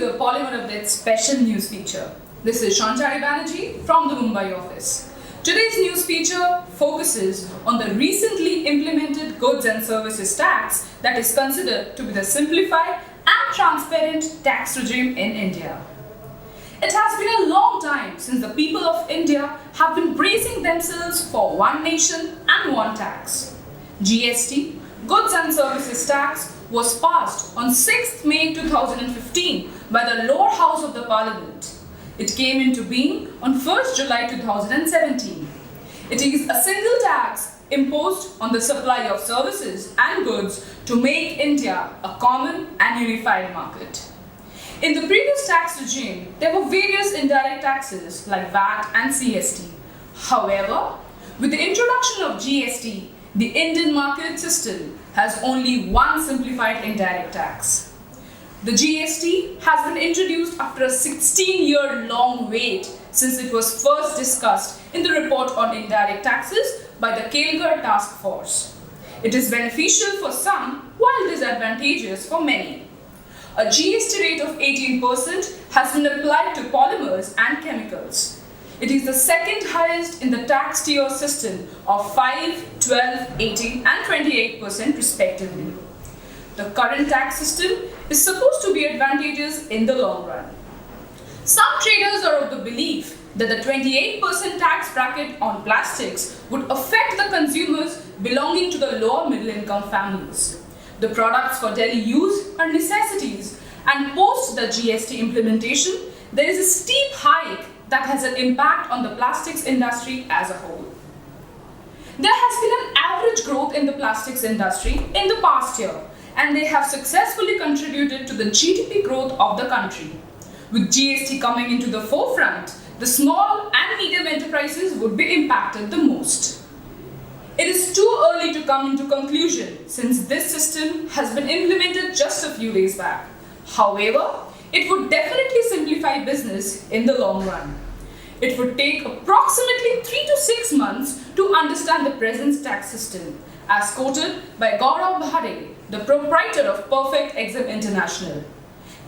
the Polymerupdate special news feature. This is Shantari Banerjee from the Mumbai office. Today's news feature focuses on the recently implemented goods and services tax that is considered to be the simplified and transparent tax regime in India. It has been a long time since the people of India have been bracing themselves for one nation and one tax. GST, Goods and Services Tax, was passed on 6th May 2015 by the lower house of the Parliament. It came into being on 1st July 2017. It is a single tax imposed on the supply of services and goods to make India a common and unified market. In the previous tax regime, there were various indirect taxes like VAT and CST. However, with the introduction of GST, the Indian market system has only one simplified indirect tax. The GST has been introduced after a 16-year-long wait since it was first discussed in the report on indirect taxes by the Kelkar Task Force. It is beneficial for some while disadvantageous for many. A GST rate of 18% has been applied to polymers and chemicals. It is the second highest in the tax tier system of 5, 12, 18 and 28% respectively. The current tax system is supposed to be advantageous in the long run. Some traders are of the belief that the 28% tax bracket on plastics would affect the consumers belonging to the lower middle income families. The products for daily use are necessities, and post the GST implementation, there is a steep hike that has an impact on the plastics industry as a whole. There has been an average growth in the plastics industry in the past year, and they have successfully contributed to the GDP growth of the country. With GST coming into the forefront, the small and medium enterprises would be impacted the most. It is too early to come into conclusion since this system has been implemented just a few days back. However, it would definitely simplify business in the long run. It would take approximately 3 to 6 months to understand the present tax system, as quoted by Gaurav Bhade, the proprietor of Perfect Exim International.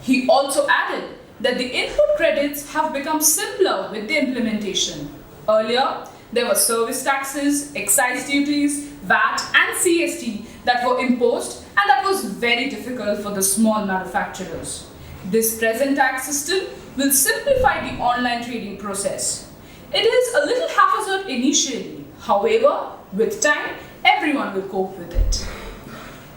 He also added that the input credits have become simpler with the implementation. Earlier, there were service taxes, excise duties, VAT and CST that were imposed, and that was very difficult for the small manufacturers. This present tax system will simplify the online trading process. It is a little haphazard initially. However, with time, everyone will cope with it.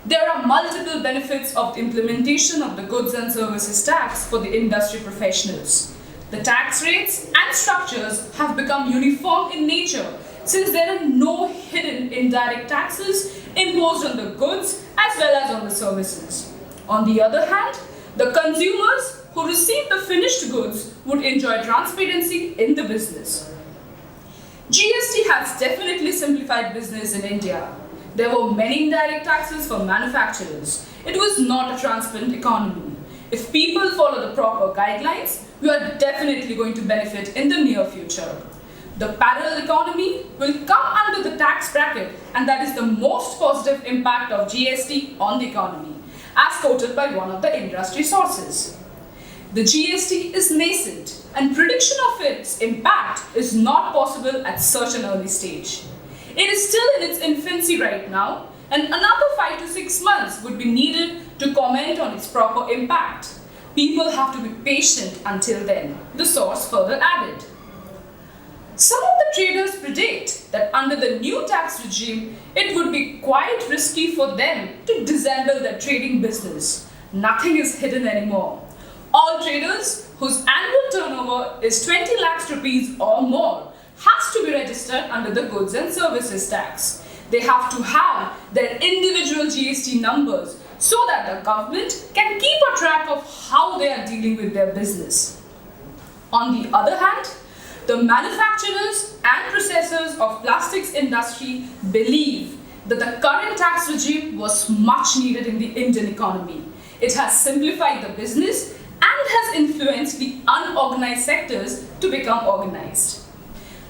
There are multiple benefits of the implementation of the goods and services tax for the industry professionals. The tax rates and structures have become uniform in nature since there are no hidden indirect taxes imposed on the goods as well as on the services. On the other hand, the consumers who receive the finished goods would enjoy transparency in the business. GST has definitely simplified business in India. There were many indirect taxes for manufacturers. It was not a transparent economy. If people follow the proper guidelines, we are definitely going to benefit in the near future. The parallel economy will come under the tax bracket, and that is the most positive impact of GST on the economy, as quoted by one of the industry sources. The GST is nascent, and prediction of its impact is not possible at such an early stage. It is still in its infancy right now, and another 5 to 6 months would be needed to comment on its proper impact. People have to be patient until then, the source further added. Some of the traders predict that under the new tax regime, it would be quite risky for them to dissemble their trading business. Nothing is hidden anymore. All traders whose annual turnover is 20 lakhs rupees or more has to be registered under the goods and services tax. They have to have their individual GST numbers so that the government can keep a track of how they are dealing with their business. On the other hand, the manufacturers and processors of plastics industry believe that the current tax regime was much needed in the Indian economy. It has simplified the business and has influenced the unorganized sectors to become organized.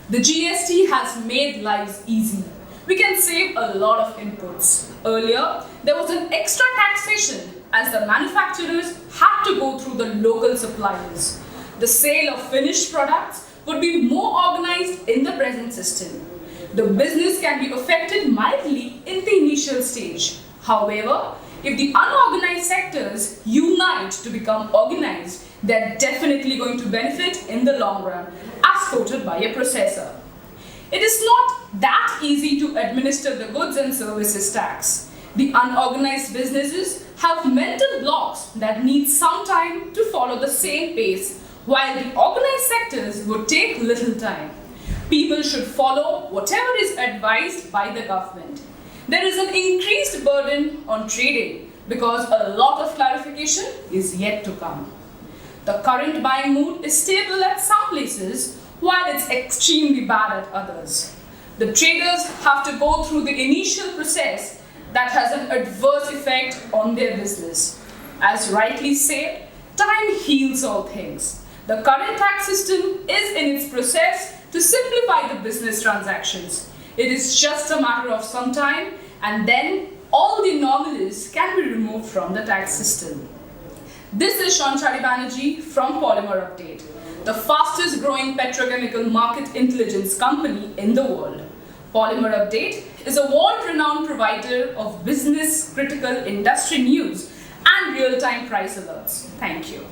The GST has made lives easy. We can save a lot of inputs. Earlier, there was an extra taxation as the manufacturers had to go through the local suppliers. The sale of finished products would be more organized in the present system. The business can be affected mildly in the initial stage. However, if the unorganized sectors unite to become organized, they're definitely going to benefit in the long run, as quoted by a processor. It is not that easy to administer the goods and services tax. The unorganized businesses have mental blocks that need some time to follow the same pace, while the organized sectors would take little time. People should follow whatever is advised by the government. There is an increased burden on trading because a lot of clarification is yet to come. The current buying mood is stable at some places, while it's extremely bad at others. The traders have to go through the initial process that has an adverse effect on their business. As rightly said, time heals all things. The current tax system is in its process to simplify the business transactions. It is just a matter of some time, and then all the anomalies can be removed from the tax system. This is Shanchari Banerjee from Polymerupdate, the fastest growing petrochemical market intelligence company in the world. Polymerupdate is a world-renowned provider of business-critical industry news and real-time price alerts. Thank you.